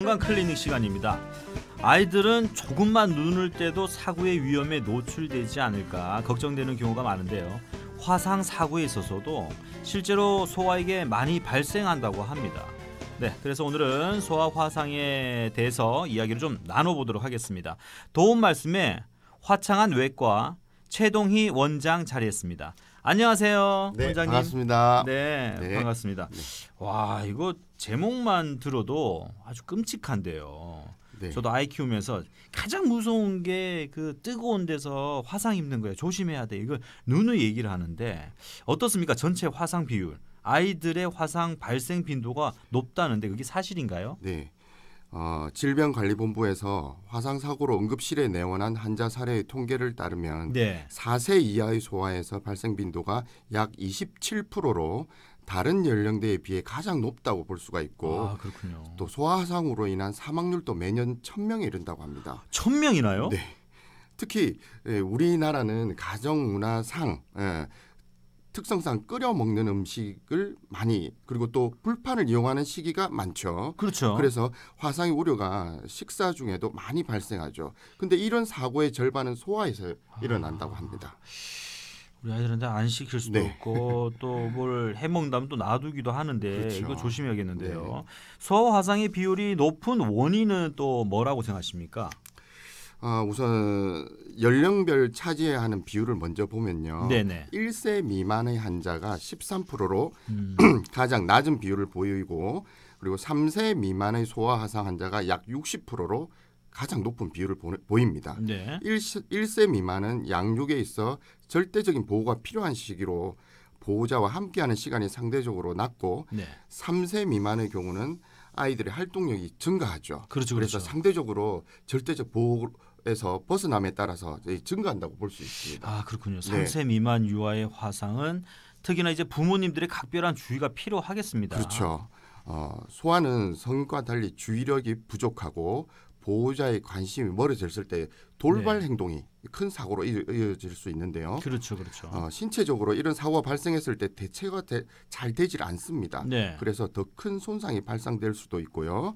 건강 클리닉 시간입니다. 아이들은 조금만 눈을 떼도 사고의 위험에 노출되지 않을까 걱정되는 경우가 많은데요. 화상 사고에 있어서도 실제로 소아에게 많이 발생한다고 합니다. 네, 그래서 오늘은 소아 화상에 대해서 이야기를 좀 나눠보도록 하겠습니다. 도움 말씀에 화창한 외과 최동희 원장 자리했습니다. 안녕하세요, 네, 원장님. 반갑습니다. 네, 반갑습니다. 네. 와, 이거 제목만 들어도 아주 끔찍한데요. 네. 저도 아이 키우면서 가장 무서운 게 그 뜨거운 데서 화상 입는 거예요. 조심해야 돼. 이거 누누이 얘기를 하는데 어떻습니까? 전체 화상 비율. 아이들의 화상 발생 빈도가 높다는데 그게 사실인가요? 네. 질병관리본부에서 화상 사고로 응급실에 내원한 환자 사례의 통계를 따르면 네. 4세 이하의 소아에서 발생 빈도가 약 27%로 다른 연령대에 비해 가장 높다고 볼 수가 있고, 아, 그렇군요. 또 소아 화상으로 인한 사망률도 매년 1,000명에 이른다고 합니다. 1,000명이나요? 네. 특히 우리나라는 가정문화상 특성상 끓여 먹는 음식을 많이, 그리고 또 불판을 이용하는 시기가 많죠. 그렇죠. 그래서 화상의 우려가 식사 중에도 많이 발생하죠. 근데 이런 사고의 절반은 소아에서 일어난다고 합니다. 우리 아이들한테 안 시킬 수도 네. 없고 또 뭘 해먹다면 또 놔두기도 하는데 그렇죠. 이거 조심해야겠는데요. 네. 소아 화상의 비율이 높은 원인은 또 뭐라고 생각하십니까? 우선 연령별 차지해야 하는 비율을 먼저 보면요. 네네. 1세 미만의 환자가 13%로 가장 낮은 비율을 보이고, 그리고 3세 미만의 소아 화상 환자가 약 60%로 가장 높은 비율을 보입니다. 네. 1세 미만은 양육에 있어 절대적인 보호가 필요한 시기로 보호자와 함께하는 시간이 상대적으로 낮고, 네. 3세 미만의 경우는 아이들의 활동력이 증가하죠. 그렇죠. 그래서 그렇죠. 상대적으로 절대적 보호에서 벗어남에 따라서 증가한다고 볼 수 있습니다. 아, 그렇군요. 네. 3세 미만 유아의 화상은 특히나 이제 부모님들의 각별한 주의가 필요하겠습니다. 그렇죠. 소아는 성인과 달리 주의력이 부족하고 보호자의 관심이 멀어졌을 때 돌발 네. 행동이 큰 사고로 이어질 수 있는데요. 그렇죠. 그렇죠. 신체적으로 이런 사고가 발생했을 때 대처가 잘 되질 않습니다. 네. 그래서 더 큰 손상이 발생될 수도 있고요.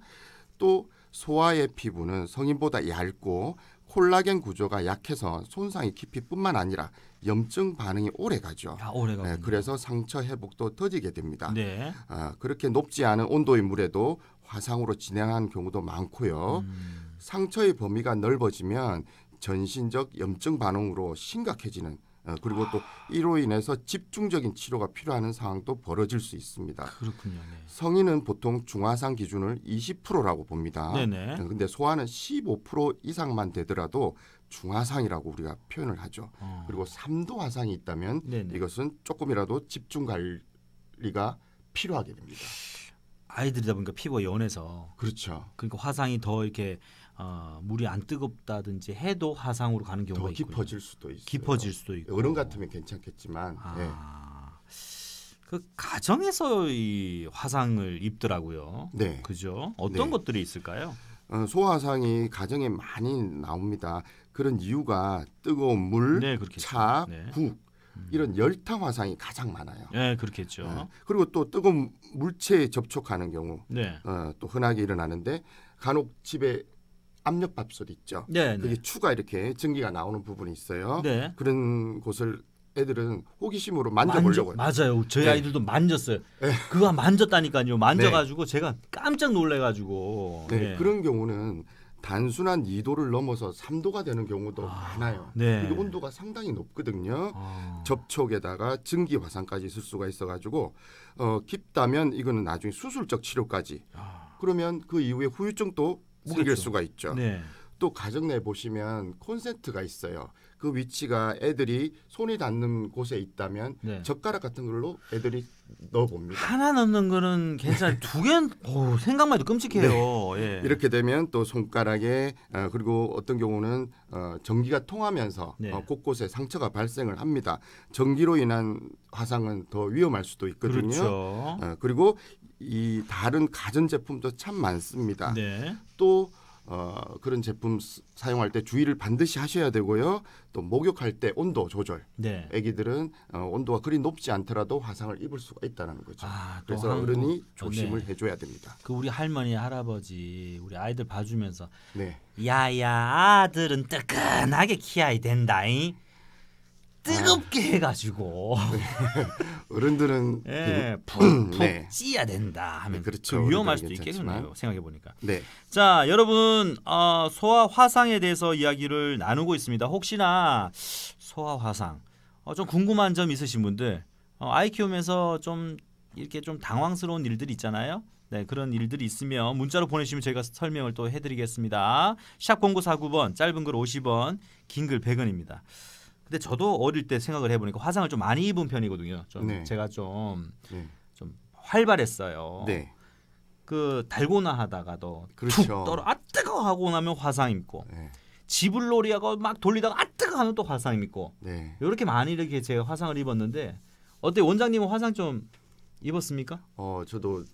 또 소아의 피부는 성인보다 얇고 콜라겐 구조가 약해서 손상이 깊이뿐만 아니라 염증 반응이 오래 가죠. 아, 오래가. 네, 그래서 상처 회복도 더디게 됩니다. 네. 그렇게 높지 않은 온도의 물에도 화상으로 진행하는 경우도 많고요. 상처의 범위가 넓어지면 전신적 염증 반응으로 심각해지는, 그리고 또 이로 인해서 집중적인 치료가 필요한 상황도 벌어질 수 있습니다. 그렇군요. 네. 성인은 보통 중화상 기준을 20%라고 봅니다. 네네. 근데 소아는 15% 이상만 되더라도 중화상이라고 우리가 표현을 하죠. 그리고 3도 화상이 있다면 네네. 이것은 조금이라도 집중 관리가 필요하게 됩니다. 아이들이다 보니까 피부가 연해서 그렇죠. 그러니까 화상이 더 이렇게 물이 안 뜨겁다든지 해도 화상으로 가는 경우가 더 있고요. 깊어질 수도 있어요. 깊어질 수도 있고. 어른 같으면 괜찮겠지만 그 가정에서 이 화상을 입더라고요. 네. 그죠? 어떤 네. 것들이 있을까요? 소아화상이 가정에 많이 나옵니다. 그런 이유가 뜨거운 물, 네, 그렇겠죠. 차, 네. 국 이런 열탕 화상이 가장 많아요. 네, 그렇겠죠. 그리고 또 뜨거운 물체에 접촉하는 경우 네. 또 흔하게 일어나는데, 간혹 집에 압력밥솥 있죠. 네, 그게 네. 추가 이렇게 전기가 나오는 부분이 있어요. 네. 그런 곳을 애들은 호기심으로 만져보려고 해요. 맞아요. 저희 네. 아이들도 만졌어요. 그거 만졌다니까요. 만져가지고 제가 깜짝 놀래가지고. 네, 그런 경우는 단순한 2도를 넘어서 3도가 되는 경우도 많아요. 네. 이게 온도가 상당히 높거든요. 접촉에다가 전기 화상까지 있을 수가 있어가지고 깊다면 이거는 나중에 수술적 치료까지. 그러면 그 이후에 후유증도 생길 수가 있죠. 네. 또 가정 내 보시면 콘센트가 있어요. 그 위치가 애들이 손이 닿는 곳에 있다면 네. 젓가락 같은 걸로 애들이 넣어봅니다. 하나 넣는 거는 괜찮아요. 두 개는 생각만 해도 끔찍해요. 예. 이렇게 되면 또 손가락에 그리고 어떤 경우는 전기가 통하면서 네. 곳곳에 상처가 발생을 합니다. 전기로 인한 화상은 더 위험할 수도 있거든요. 그렇죠. 그리고 이 다른 가전 제품도 참 많습니다. 네. 또 그런 제품 사용할 때 주의를 반드시 하셔야 되고요. 또 목욕할 때 온도 조절. 네. 아기들은 온도가 그리 높지 않더라도 화상을 입을 수가 있다는 거죠. 또 그래서 한국- 어른이 조심을 네. 해줘야 됩니다. 그 우리 할머니 할아버지 우리 아이들 봐주면서 네. 야야 아들은 뜨끈하게 키워야 된다잉. 뜨겁게 해가지고 어른들은 예, 푹 네. 찌야 된다 하면 그렇죠. 좀 위험할 어른들은 수도 괜찮지만. 있겠네요. 생각해 보니까. 네. 자, 여러분 소아 화상에 대해서 이야기를 나누고 있습니다. 혹시나 소아 화상 좀 궁금한 점 있으신 분들 아이 키우면서 좀 이렇게 좀 당황스러운 일들이 있잖아요. 네, 그런 일들이 있으면 문자로 보내주시면 저희가 설명을 또 해드리겠습니다. 샵 0949번 짧은 글 50원 긴 글 100원입니다. 근데 저도 어릴 때 생각을 해보니까 화상을 좀 많이 입은 편이거든요. 좀 네. 제가 좀 네. 활발했어요. 네. 그 달고나 하다가도 그렇죠. 툭 떨어 뜨거 하고 나면 화상 입고 네. 지불놀이하고 막 돌리다가 뜨거 하면 또 화상 입고 네. 이렇게 많이 이렇게 제가 화상을 입었는데 어때 원장님은 화상 좀 입었습니까? 저도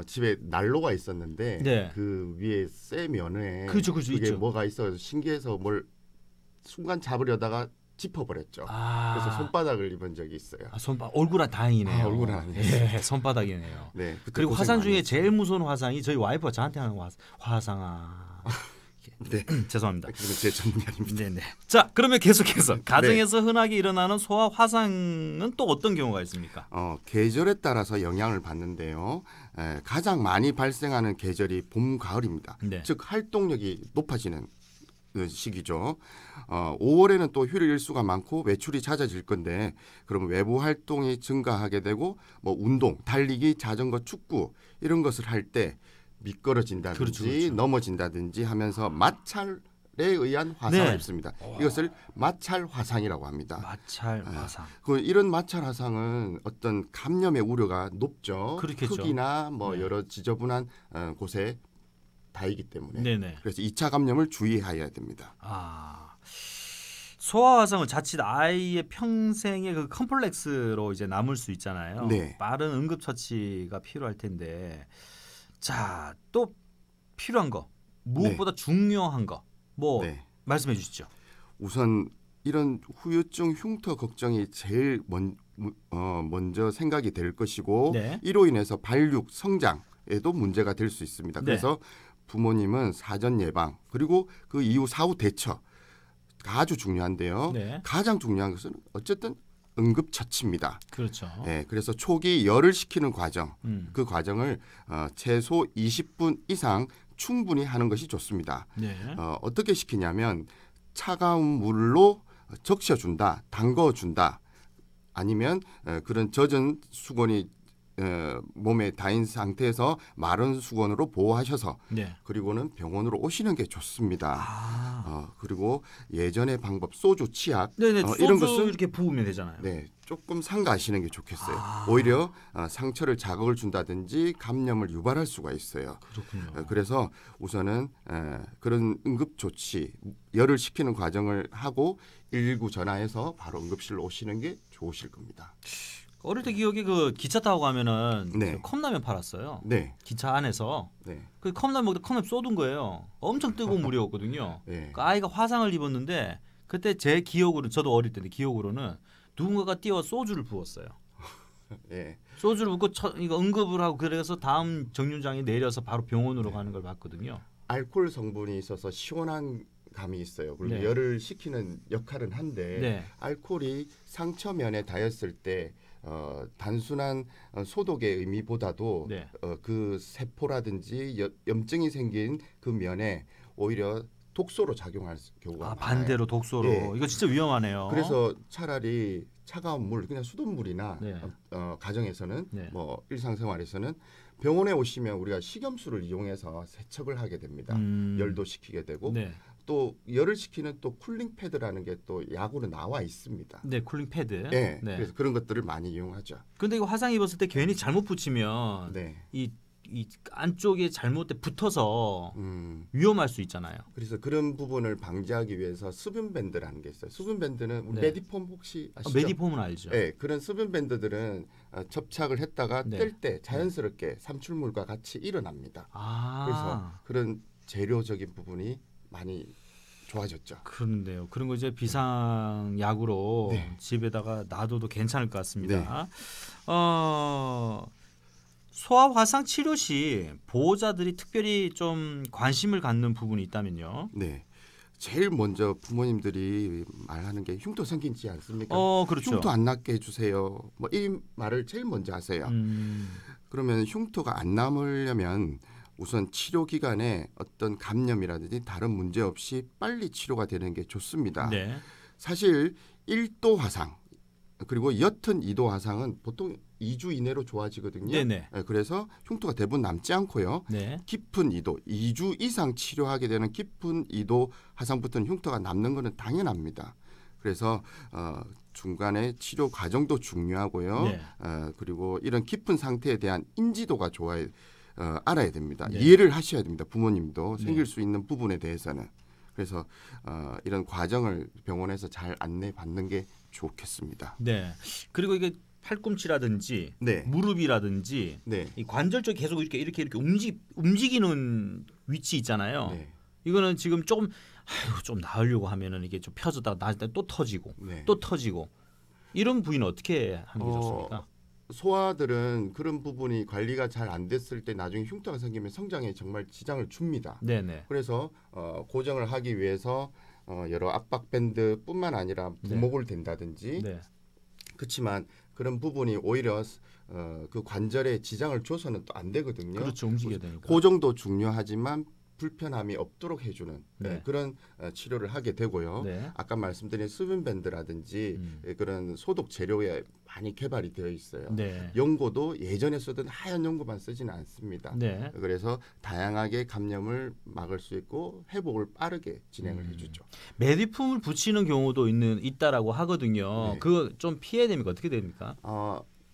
집에 난로가 있었는데 네. 그 위에 쇠 면에 그죠, 그게 있죠. 뭐가 있어서 신기해서 뭘 순간 잡으려다가 짚어버렸죠. 그래서 손바닥을 입은 적이 있어요. 얼굴은 다행이네요. 얼굴은 아니에요. 예, 손바닥이네요. 네. 그때 그리고 고생 화상 많이 중에 했어요. 제일 무서운 화상이 저희 와이프가 저한테 하는 화상아. 네. 죄송합니다. 그건 제 전문이아닙니다. 네네. 자, 그러면 계속해서 가정에서 흔하게 일어나는 소아 화상은 또 어떤 경우가 있습니까? 계절에 따라서 영향을 받는데요. 가장 많이 발생하는 계절이 봄, 가을입니다. 네. 즉 활동력이 높아지는 시기죠. 5월에는 또 휴일 일수가 많고 외출이 잦아질 건데 그러면 외부 활동이 증가하게 되고 뭐 운동, 달리기, 자전거, 축구 이런 것을 할 때 미끄러진다든지 그렇죠. 넘어진다든지 하면서 마찰에 의한 화상을 네. 입습니다. 이것을 마찰 화상이라고 합니다. 마찰 화상. 이런 마찰 화상은 어떤 감염의 우려가 높죠. 그렇겠죠. 크기나 뭐 네. 여러 지저분한 곳에 닿이기 때문에. 네네. 그래서 2차 감염을 주의해야 됩니다. 소아 화상은 자칫 아이의 평생의 그 컴플렉스로 이제 남을 수 있잖아요. 네. 빠른 응급 처치가 필요할 텐데, 자, 또 필요한 거 무엇보다 중요한 거 뭐 네. 말씀해 주시죠. 우선 이런 후유증 흉터 걱정이 제일 먼저 생각이 될 것이고 네. 이로 인해서 발육 성장에도 문제가 될 수 있습니다. 네. 그래서 부모님은 사전 예방 그리고 그 이후 사후 대처가 아주 중요한데요. 네. 가장 중요한 것은 어쨌든 응급처치입니다. 그렇죠. 네, 그래서 초기 열을 식히는 과정, 음. 그 과정을 최소 20분 이상 충분히 하는 것이 좋습니다. 네. 어떻게 시키냐면 차가운 물로 적셔준다, 담궈준다, 아니면 그런 젖은 수건이 몸에 닿인 상태에서 마른 수건으로 보호하셔서 네. 그리고는 병원으로 오시는 게 좋습니다. 그리고 예전의 방법 소주, 치약 네네. 소주 이런 것은 이렇게 부으면 되잖아요. 네, 조금 삼가하시는 게 좋겠어요. 오히려 상처를 자극을 준다든지 감염을 유발할 수가 있어요. 그렇군요. 그래서 우선은 그런 응급 조치, 열을 식히는 과정을 하고 119 전화해서 바로 응급실로 오시는 게 좋으실 겁니다. 어릴 때 기억에 그 기차 타고 가면은 네. 그 컵라면 팔았어요. 네, 기차 안에서 네, 그 컵라면 먹다 컵라면 쏟은 거예요. 엄청 뜨거운 물이었거든요. 네. 그 아이가 화상을 입었는데 그때 제 기억으로 저도 어릴 때인데 기억으로는 누군가가 뛰어 소주를 부었어요. 네. 소주를 붓고 이거 응급을 하고 그래서 다음 정류장에 내려서 바로 병원으로 가는 걸 봤거든요. 알코올 성분이 있어서 시원한 감이 있어요. 그리고 네. 열을 식히는 역할은 한데 네. 알코올이 상처면에 닿였을 때 단순한 소독의 의미보다도 네. 그 세포라든지 염증이 생긴 그 면에 오히려 독소로 작용할 경우가 많아요. 반대로 독소로. 예. 이거 진짜 위험하네요. 그래서 차라리 차가운 물, 그냥 수돗물이나 네. 가정에서는 네. 뭐 일상생활에서는 병원에 오시면 우리가 식염수를 이용해서 세척을 하게 됩니다. 열도 식히게 되고 네. 또 열을 식히는 또 쿨링 패드라는 게 또 약으로 나와 있습니다. 네, 쿨링 패드. 네, 네. 그래서 그런 것들을 많이 이용하죠. 근데 이거 화상 입었을 때 괜히 잘못 붙이면 네, 이 안쪽에 잘못돼 붙어서 위험할 수 있잖아요. 그래서 그런 부분을 방지하기 위해서 수분 밴드라는 게 있어요. 수분 밴드는 우리 네. 메디폼 혹시 아시죠? 메디폼은 알죠. 네, 그런 수분 밴드들은 접착을 했다가 네. 뗄 때 자연스럽게 삼출물과 같이 일어납니다. 아. 그래서 그런 재료적인 부분이 많이 좋아졌죠. 그런데요. 그런 거 이제 비상약으로 네. 집에다가 놔둬도 괜찮을 것 같습니다. 네. 소아 화상 치료 시 보호자들이 특별히 좀 관심을 갖는 부분이 있다면요. 네. 제일 먼저 부모님들이 말하는 게 흉터 생기지 않습니까? 그렇죠. 흉터 안 낫게 해주세요. 뭐 이 말을 제일 먼저 하세요. 그러면 흉터가 안 남으려면 우선 치료 기간에 어떤 감염이라든지 다른 문제 없이 빨리 치료가 되는 게 좋습니다. 네. 사실 1도 화상 그리고 옅은 2도 화상은 보통 2주 이내로 좋아지거든요. 네네. 그래서 흉터가 대부분 남지 않고요. 네. 깊은 2도, 2주 이상 치료하게 되는 깊은 2도 화상부터는 흉터가 남는 것은 당연합니다. 그래서 중간에 치료 과정도 중요하고요. 네. 그리고 이런 깊은 상태에 대한 인지도가 좋아야 알아야 됩니다. 네. 이해를 하셔야 됩니다. 부모님도 네. 생길 수 있는 부분에 대해서는. 그래서 이런 과정을 병원에서 잘 안내받는 게 좋겠습니다. 네. 그리고 이게 팔꿈치라든지 네. 무릎이라든지 네. 이 관절 쪽 계속 이렇게 움직이는 위치 있잖아요. 네. 이거는 지금 조금 좀 나으려고 하면은 이게 좀 펴졌다가 나을 때 또 터지고 네. 또 터지고 이런 부위는 어떻게 하는 게 좋습니까? 소아들은 그런 부분이 관리가 잘 안 됐을 때 나중에 흉터가 생기면 성장에 정말 지장을 줍니다. 네네. 그래서 고정을 하기 위해서 여러 압박 밴드뿐만 아니라 부목을 댄다든지 네. 그렇지만 그런 부분이 오히려 그 관절에 지장을 줘서는 또 안 되거든요. 그렇죠. 움직여야 되니까. 고정도 중요하지만 불편함이 없도록 해주는 네. 그런 치료를 하게 되고요. 네. 아까 말씀드린 수분밴드라든지 그런 소독 재료에 많이 개발이 되어 있어요. 네. 연고도 예전에 쓰던 하얀 연고만 쓰지는 않습니다. 네. 그래서 다양하게 감염을 막을 수 있고 회복을 빠르게 진행을 해주죠. 매디품을 붙이는 경우도 있다라고 하거든요. 네. 그거 좀 피해야 됩니까? 어떻게 됩니까?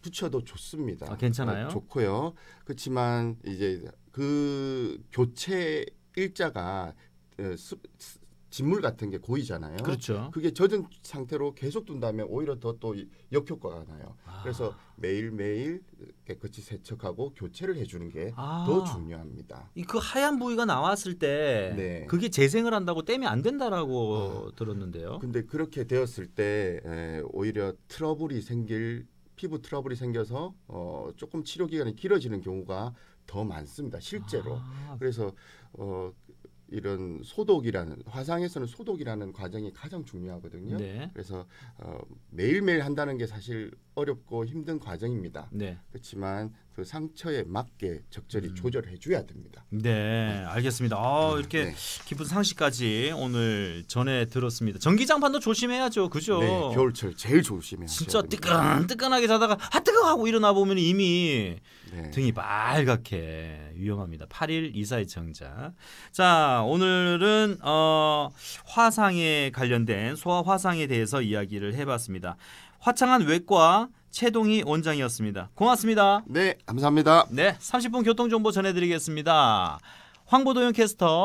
붙여도 좋습니다. 괜찮아요? 좋고요. 그렇지만 이제 그 교체 일자가 진물 같은 게 고이잖아요. 그렇죠. 그게 젖은 상태로 계속 둔다면 오히려 더 또 역효과가 나요. 그래서 매일매일 깨끗이 세척하고 교체를 해주는 게 더 중요합니다. 그 하얀 부위가 나왔을 때 네. 그게 재생을 한다고 떼면 안 된다라고 들었는데요. 근데 그렇게 되었을 때 오히려 피부 트러블이 생겨서 조금 치료 기간이 길어지는 경우가 더 많습니다. 실제로. 그래서 이런 화상에서는 소독이라는 과정이 가장 중요하거든요. 네. 그래서 매일매일 한다는 게 사실 어렵고 힘든 과정입니다. 네. 그렇지만 그 상처에 맞게 적절히 조절해 줘야 됩니다. 네, 알겠습니다. 이렇게 네. 깊은 상식까지 오늘 전해 들었습니다. 전기장판도 조심해야죠, 그죠? 네, 겨울철 제일 조심해야 진짜 됩니다. 뜨끈하게 자다가 뜨거워 하고 일어나 보면 이미 네. 등이 빨갛게 위험합니다. 8일 이사의 청자. 자, 오늘은 화상에 관련된 소아 화상에 대해서 이야기를 해봤습니다. 화창한 외과 최동희 원장이었습니다. 고맙습니다. 네, 감사합니다. 네, 30분 교통정보 전해드리겠습니다. 황보도영 캐스터.